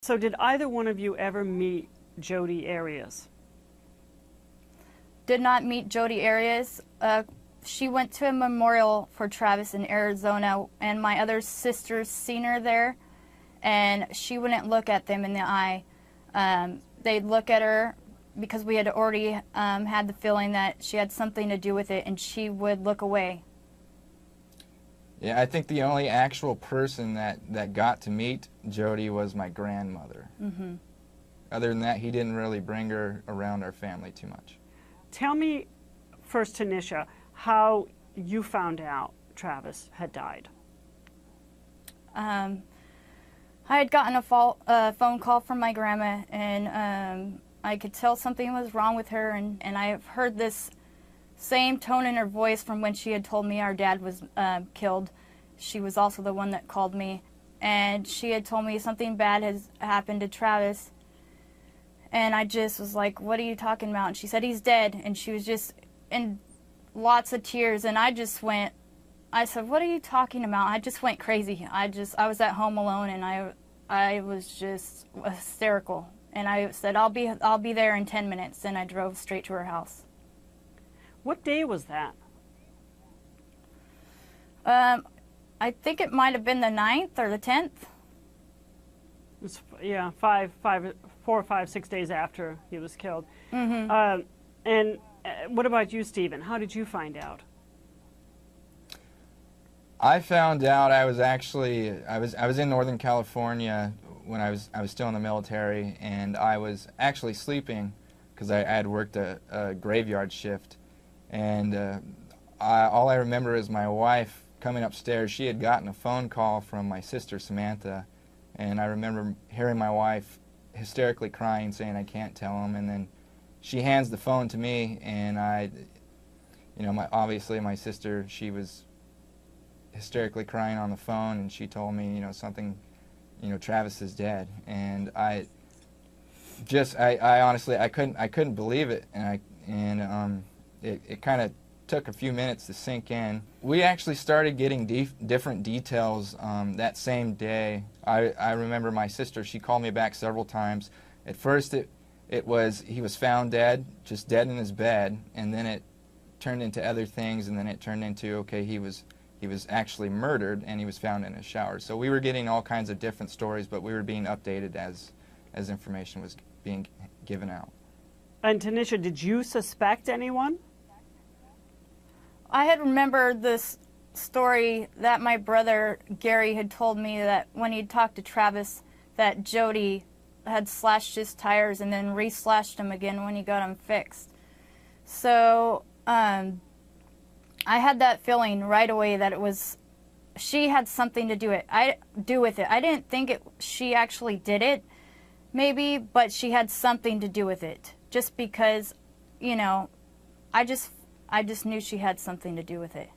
So did either one of you ever meet Jodi Arias? Did not meet Jodi Arias. She went to a memorial for Travis in Arizona, and my other sisters seen her there, and she wouldn't look at them in the eye. They'd look at her because we had already had the feeling that she had something to do with it, and she would look away. Yeah, I think the only actual person that got to meet Jodi was my grandmother. Mm-hmm. Other than that, he didn't really bring her around our family too much. Tell me first, Tanisha, how you found out Travis had died. I had gotten a phone call from my grandma, and I could tell something was wrong with her, and I've heard this same tone in her voice from when she had told me our dad was killed. She was also the one that called me, and she had told me something bad has happened to Travis, and I just was like, what are you talking about? And she said, he's dead, and she was just in lots of tears, and I said, what are you talking about? I just went crazy. I was at home alone, and I was just hysterical, and I said, I'll be there in 10 minutes, and I drove straight to her house. What day was that? I think it might have been the 9th or the 10th. It was, yeah, 4 or 5, 6 days after he was killed. Mm-hmm. And what about you, Stephen? How did you find out? I found out I was in Northern California when I was still in the military, and I was actually sleeping because I had worked a graveyard shift, and all I remember is my wife coming upstairs. She had gotten a phone call from my sister Samantha, and I remember hearing my wife hysterically crying, saying, I can't tell him, and then she hands the phone to me, and obviously my sister, she was hysterically crying on the phone, and she told me, something, Travis is dead, and I honestly, I couldn't believe it, and it kind of took a few minutes to sink in. We actually started getting different details that same day. I remember my sister, she called me back several times. At first he was found dead, just dead in his bed, and then it turned into other things, and then it turned into, okay, he was actually murdered, and he was found in a shower. So we were getting all kinds of different stories, but we were being updated as information was being given out. And Tanisha, did you suspect anyone? I had remembered this story that my brother Gary had told me, that when he'd talked to Travis, that Jodi had slashed his tires and then re-slashed them again when he got them fixed. So I had that feeling right away that she had something to do with it. I didn't think she actually did it, maybe, but she had something to do with it. Just because, I just knew she had something to do with it.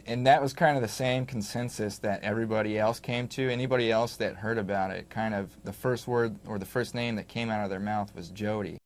And that was kind of the same consensus that everybody else came to. Anybody else that heard about it, kind of the first word or the first name that came out of their mouth was Jodi.